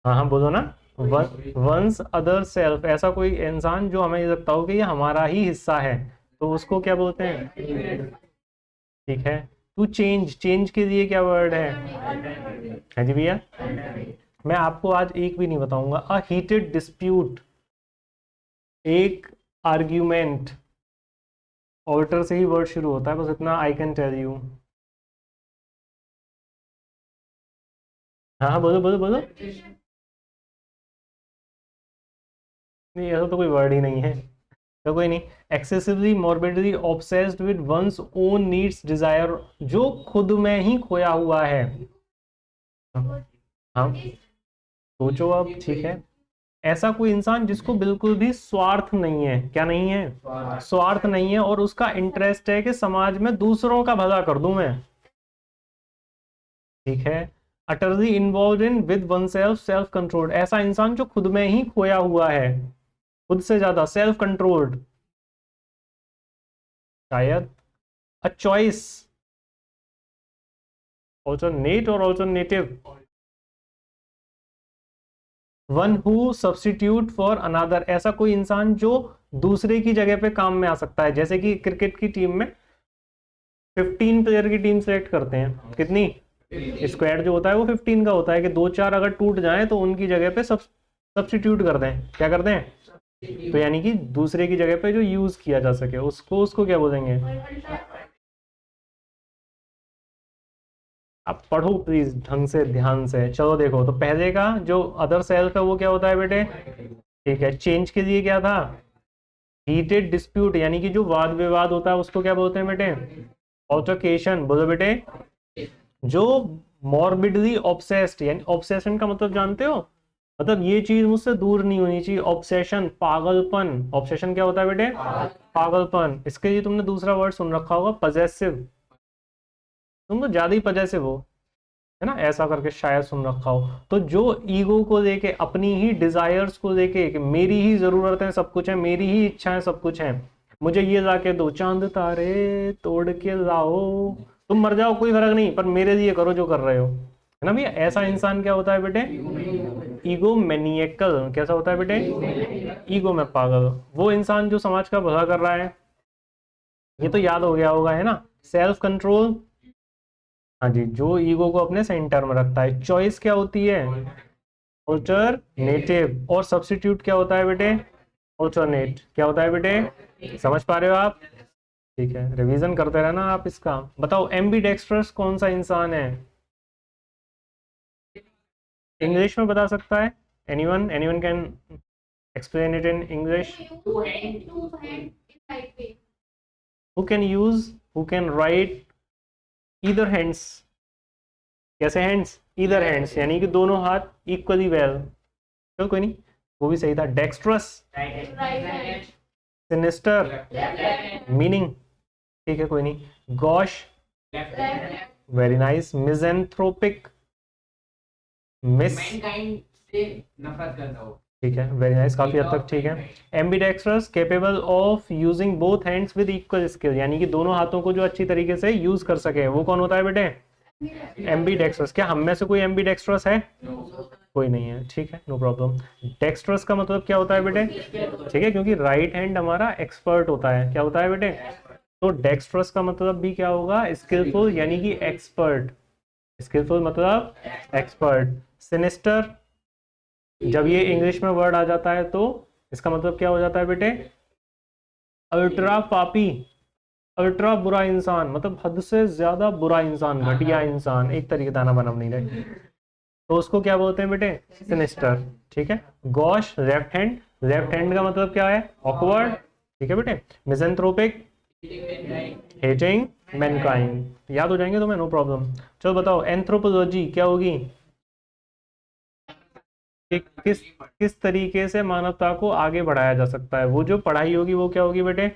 हाँ हाँ बोलो ना। वंस अदर सेल्फ, ऐसा कोई इंसान जो हमें ये लगता हो कि ये हमारा ही हिस्सा है, तो उसको क्या बोलते हैं? ठीक है। टू चेंज, चेंज के लिए क्या वर्ड है? हाँ जी भैया। मैं आपको आज एक भी नहीं बताऊंगा। अ हीटेड डिस्प्यूट, एक आर्ग्यूमेंट, ऑल्टर से ही वर्ड शुरू होता है, बस इतना आई कैन टेल यू। हाँ हाँ बोलो बोलो बोलो। नहीं, ऐसा तो कोई वर्ड ही नहीं है। तो कोई नहीं। Excessively morbidly obsessed with one's own needs desire, जो खुद में ही खोया हुआ है। हाँ सोचो अब, ठीक है। ऐसा कोई इंसान जिसको बिल्कुल भी स्वार्थ नहीं है, क्या नहीं है? स्वार्थ नहीं है, और उसका इंटरेस्ट है कि समाज में दूसरों का भला कर दूं मैं। ठीक है। Utterly involve in with one self, self controlled, ऐसा इंसान जो खुद में ही खोया हुआ है, खुद से ज्यादा सेल्फ कंट्रोल्ड। शायद। अ चॉइस, ऑल्टरनेट और alternative. One who substitute for another, ऐसा कोई इंसान जो दूसरे की जगह पे काम में आ सकता है। जैसे कि क्रिकेट की टीम में 15 प्लेयर की टीम सेलेक्ट करते हैं, कितनी? स्क्वाड जो होता है वो 15 का होता है, कि दो चार अगर टूट जाए तो उनकी जगह पे सब्सटीट्यूट कर दें, क्या कर दें? तो यानी कि दूसरे की जगह पे जो यूज किया जा सके, उसको उसको क्या बोलेंगे? आप पढ़ो प्लीज ढंग से, ध्यान से। चलो देखो, तो पहले का जो अदर सेल्फ है वो क्या होता है बेटे? ठीक है। चेंज के लिए क्या था? हीटेड डिस्प्यूट, यानी कि जो वाद विवाद होता है उसको क्या बोलते हैं बेटे? ऑल्टरकेशन। बोलो बेटे। जो मॉर्बिडली ऑब्सेस्ड, यानी ऑब्सेशन का मतलब जानते हो? मतलब ये चीज मुझसे दूर नहीं होनी चाहिए। ऑब्सेशन, पागलपन। ऑब्सेशन क्या होता है बेटे? पागलपन। इसके लिए तुमने दूसरा वर्ड सुन रखा होगा, पजेसिव। तुम तो ज्यादा ही पजेसिव हो, है ना, ऐसा करके शायद सुन रखा हो। तो जो ईगो को लेके, अपनी ही डिजायर्स को लेके, कि मेरी ही जरूरतें सब कुछ है, मेरी ही इच्छाएं सब कुछ है, मुझे ये लाके दो, चांद तारे तोड़ के लाओ, तुम मर जाओ कोई फर्क नहीं, पर मेरे लिए करो जो कर रहे हो, है ना भैया। ऐसा इंसान क्या होता है बेटे? ईगो मैनिएकल। कैसा होता है बेटे? ईगो में पागल। वो इंसान जो समाज का भला कर रहा है, ये तो याद हो गया होगा, है ना। सेल्फ कंट्रोल, हाँ जी, जो ईगो को अपने सेंटर में रखता है। चॉइस क्या होती है? ऑल्टरनेटिव। और सब्स्टिट्यूट क्या होता है बेटे? ऑल्टरनेट। क्या होता है बेटे? समझ पा रहे हो आप? ठीक है, रिवीजन करते रहना आप इसका। बताओ, एम्बीडेक्स्ट्रस कौन सा इंसान है? इंग्लिश में बता सकता है? Anyone, anyone can explain it in English? Who can use, who can write either hands? कैसे हैंड्स? ईदर हैंड्स, यानी कि दोनों हाथ इक्वली वेल। चलो कोई नहीं, वो भी सही था। Dextrous, sinister, meaning. ठीक है कोई नहीं। Gosh, very nice. Misanthropic, miss, ठीक है, वेरी नाइस, काफी हद तक ठीक है। Ambidextrous, capable of using both hands with equal skill, यानी कि दोनों हाथों को जो अच्छी तरीके से यूज कर सके, वो कौन होता है बेटे? एम्बीडेक्स्ट्रस। क्या हम में से कोई एम्बीडेक्स्ट्रस है? कोई नहीं है, ठीक है, नो प्रॉब्लम। डेक्स्ट्रस का मतलब क्या होता है बेटे? ठीक है, क्योंकि राइट हैंड हमारा एक्सपर्ट होता है। क्या होता है बेटे? तो डेक्स्ट्रस का मतलब भी क्या होगा? स्किलफुल, यानी कि एक्सपर्ट। स्किलफुल मतलब एक्सपर्ट। सिनिस्टर, जब ये इंग्लिश में वर्ड आ जाता है तो इसका मतलब क्या हो जाता है बेटे? अल्ट्रा पापी। अल्ट्रा बुरा इंसान, मतलब हद से ज्यादा बुरा इंसान, घटिया इंसान, एक तरीके दाना बनम नहीं रहे, तो उसको क्या बोलते हैं बेटे? सिनिस्टर। ठीक है। Gosh, left hand. Left hand का मतलब क्या है? ऑकवर्ड। ठीक है बेटे। मिसेंथ्रोपिक, हेटिंग मैनकाइंड। याद हो जाएंगे तुम्हें, नो प्रॉब्लम। चलो बताओ, एंथ्रोपोलॉजी क्या होगी? कि किस तरीके से मानवता को आगे बढ़ाया जा सकता है, वो जो पढ़ाई होगी वो क्या होगी बेटे?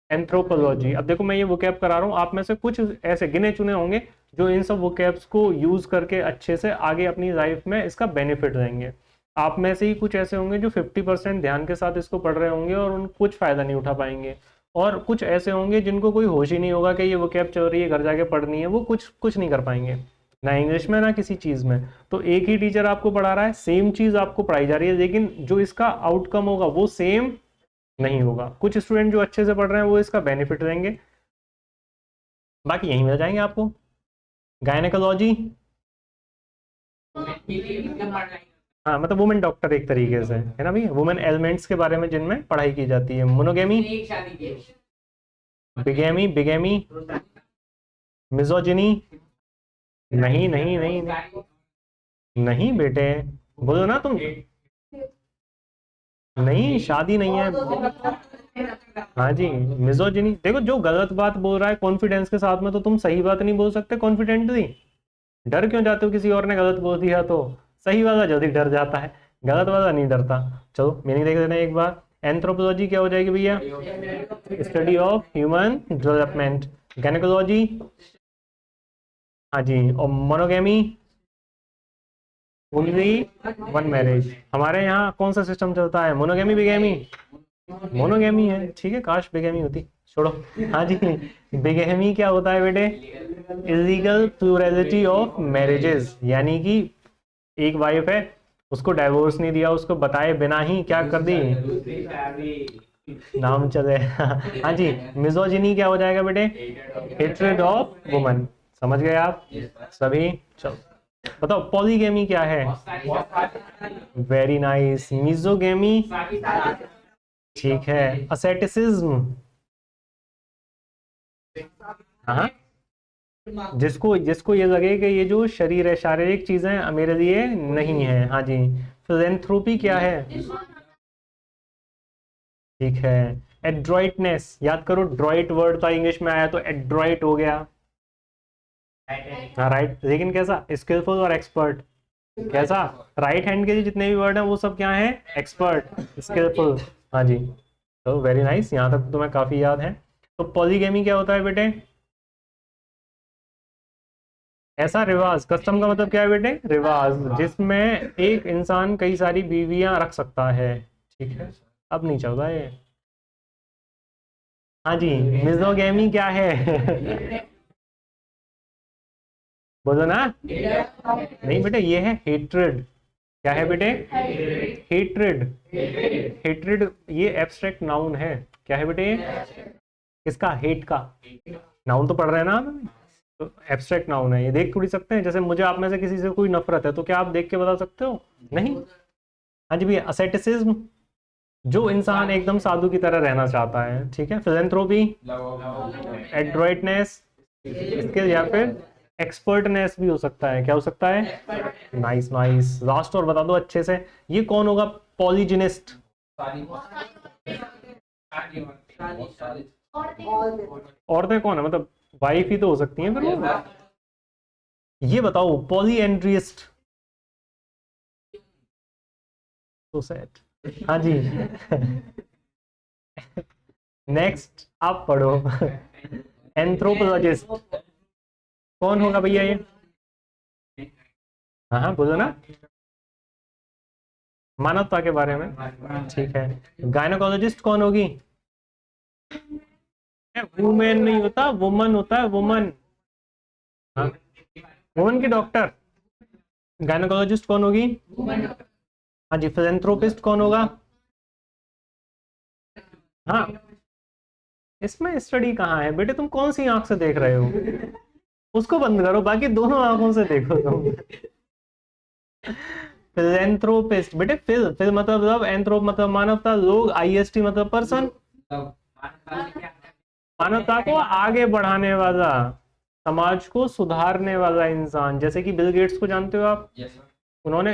एंथ्रोपोलॉजी। अब देखो, मैं ये वोकैब करा रहा हूँ, आप में से कुछ ऐसे गिने चुने होंगे जो इन सब वोकैब्स को यूज करके अच्छे से आगे अपनी लाइफ में इसका बेनिफिट लेंगे। आप में से ही कुछ ऐसे होंगे जो 50% ध्यान के साथ इसको पढ़ रहे होंगे और उन कुछ फायदा नहीं उठा पाएंगे, और कुछ ऐसे होंगे जिनको कोई होश ही नहीं होगा कि ये वोकैब चल रही है, घर जाके पढ़नी है, वो कुछ कुछ नहीं कर पाएंगे। ना इंग्लिश में ना किसी चीज में। तो एक ही टीचर आपको पढ़ा रहा है, सेम चीज आपको पढ़ाई जा रही है, लेकिन जो इसका आउटकम होगा वो सेम नहीं होगा। कुछ स्टूडेंट जो अच्छे से पढ़ रहे हैं वो इसका बेनिफिट लेंगे, बाकी यहीं मिल जाएंगे आपको। गायनेकोलॉजी, हाँ मतलब वुमेन डॉक्टर एक तरीके से है ना भैया, वुमेन एलिमेंट्स के बारे में जिनमें पढ़ाई की जाती है। मोनोगेमी, बिगेमी, बिगेमी, मिजोजिनी, नहीं नहीं नहीं नहीं, नहीं बेटे, बोलो ना तुम, नहीं शादी नहीं है। हाँ जी, मिजोजिनी। देखो जो गलत बात बोल रहा है कॉन्फिडेंस के साथ में, तो तुम सही बात नहीं बोल सकते कॉन्फिडेंटली। डर क्यों जाते हो किसी और ने गलत बोल दिया तो? सही वाला जल्दी डर जाता है, गलत वाला नहीं डरता। चलो मीनिंग देख लेते हैं एक बार। एंथ्रोपोलॉजी क्या हो जाएगी भैया? Study of human development. Gynaecology, हाँ जी, और मोनोगेमी, ओनली वन मैरिज। हमारे यहाँ कौन सा सिस्टम चलता है? मोनोगेमी, बिगेमी? मोनोगेमी है, ठीक है, काश बिगेमी होती, छोड़ो। हाँ जी, बिगेमी क्या होता है बेटे? इलीगल प्लूरैलिटी ऑफ मैरिजेस, यानी कि एक वाइफ है, उसको डाइवोर्स नहीं दिया, उसको बताए बिना ही क्या कर दी, नाम चले। हाँ जी, मिजोजिनी क्या हो जाएगा बेटे? Hatred of woman. समझ गए आप सभी? चलो बताओ पॉलीगेमी क्या है? Very nice. मिजोगेमी, ठीक है। असेटिसिज्म, हाँ, जिसको जिसको ये लगे कि ये जो शरीर है, शारीरिक चीजें मेरे लिए नहीं है। हाँ जी। फिलेंथ्रोपी क्या है? ठीक है। एड्रॉइटनेस, याद करो, ड्रॉइट वर्ड था इंग्लिश में आया तो एड्रॉइट हो गया। हाँ राइट, लेकिन कैसा? स्किलफुल और एक्सपर्ट। कैसा? राइट हैंड के जितने भी वर्ड हैं वो सब क्या है? Expert, skilful. हाँ जी, तो वेरी नाइस, यहाँ तक तो तुम्हें काफी याद है। तो पॉलीगेमी क्या होता है बेटे? ऐसा रिवाज, कस्टम का मतलब क्या है बेटे? रिवाज, जिसमें एक इंसान कई सारी बीवियां रख सकता है। ठीक है, अब नहीं चल रहा है। हाँ जी, मिजोगेमी क्या है? बोलो ना। नहीं बेटे, ये है हेट्रेड। क्या है बेटे? हेट्रेड। हेट्रेड ये एब्स्ट्रैक्ट नाउन है। क्या है बेटे? किसका? हेट का। नाउन तो पढ़ रहे हैं ना हम? तो एब्स्ट्रैक्ट नाउन है, ये देख थोड़ी सकते हैं। जैसे मुझे आप में से किसी से कोई नफरत है तो क्या आप देख के बता सकते हो? नहीं। हाँ जी भैया, असेटिसिज्म, जो इंसान एकदम साधु की तरह रहना चाहता है। ठीक है। फिलेंथ्रोपी, एड्रॉइटनेस, स्किल, या फिर एक्सपर्टनेस भी हो सकता है। क्या हो सकता है? Nice nice. लास्ट और बता दो अच्छे से, ये कौन होगा पॉलीजिनिस्ट? औरतें कौन है, मतलब वाइफ ही तो हो सकती हैं फिर वो। ये बताओ पॉलीएंड्रिस्ट। तो सेट, हाँ जी। नेक्स्ट आप पढ़ो। एंथ्रोपोलॉजिस्ट कौन होगा भैया ये? हाँ हाँ बोलो ना, मानवता के बारे में। ठीक है। गायनोकोलॉजिस्ट कौन होगी? वुमेन नहीं होता, वुमन होता है, वुमन। हाँ, वुमन की डॉक्टर। गायनोकोलॉजिस्ट कौन होगी? हाँ जी। फिलेंथ्रोपिस्ट कौन होगा? हाँ, इसमें स्टडी कहाँ है बेटे? तुम कौन सी आंख से देख रहे हो? उसको बंद करो, बाकी दोनों आंखों से देखो तुम। फिलेंथ्रोपिस्ट बेटे, फिल फिल मतलब लव, एंथ्रोप मतलब मानवता, लोग, आईएसटी मतलब पर्सन, मानवता को आगे बढ़ाने वाला, समाज को सुधारने वाला इंसान। जैसे कि बिल गेट्स को जानते हो आप? उन्होंने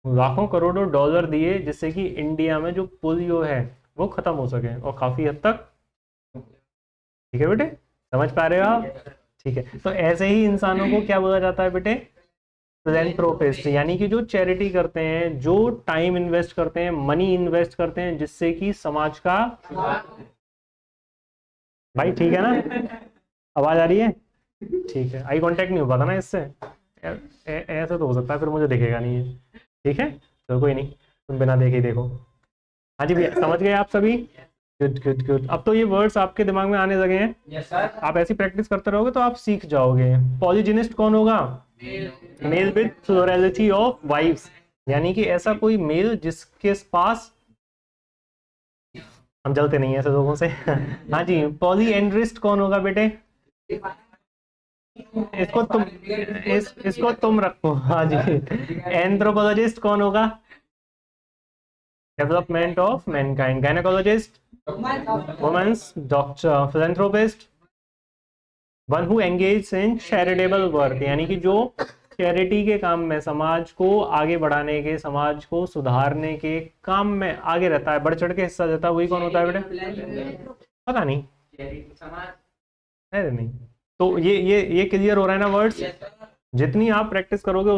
लाखों करोड़ों डॉलर दिए जिससे कि इंडिया में जो पोलियो है वो खत्म हो सके, और काफी हद तक। ठीक है बेटे, समझ पा रहे हो आप? ठीक है, तो ऐसे ही इंसानों को क्या बोला जाता है बेटे? फिलेंथ्रोपिस्ट, यानी कि जो चैरिटी करते हैं, जो टाइम इन्वेस्ट करते हैं, मनी इन्वेस्ट करते हैं, जिससे कि समाज का। भाई ठीक है ना, आवाज आ रही है? ठीक है, आई कांटेक्ट नहीं हो पाता ना इससे, ऐसा तो हो सकता है फिर मुझे दिखेगा नहीं है। ठीक है, तो कोई नहीं, तुम बिना देखे ही देखो। हाँ जी भैया, समझ गए आप सभी? Good good good. अब तो ये वर्ड्स आपके दिमाग में आने लगे हैं। Yes sir. आप ऐसी प्रैक्टिस करते रहोगे तो आप सीख जाओगे। पॉलीजिनिस्ट कौन होगा? Male with plurality of wifes, यानी कि ऐसा कोई मेल जिसके पास, हम जलते नहीं है ऐसे लोगों से। हाँ जी, पॉलीएंड्रिस्ट कौन होगा बेटे? इसको तुम रखो। हाँ जी। एंथ्रोपोलॉजिस्ट कौन होगा? Development of mankind. Gynaecologist? Women's doctor. Philanthropist? One who engage in charitable work, यानी कि जो चैरिटी के काम में, समाज को आगे बढ़ाने के, समाज को सुधारने के काम में आगे रहता है, बढ़ चढ़ के हिस्सा देता है, वही कौन होता है बेटे? पता नहीं, अरे नहीं। तो ये क्लियर हो रहा है ना वर्ड्स? जितनी आप प्रैक्टिस करोगे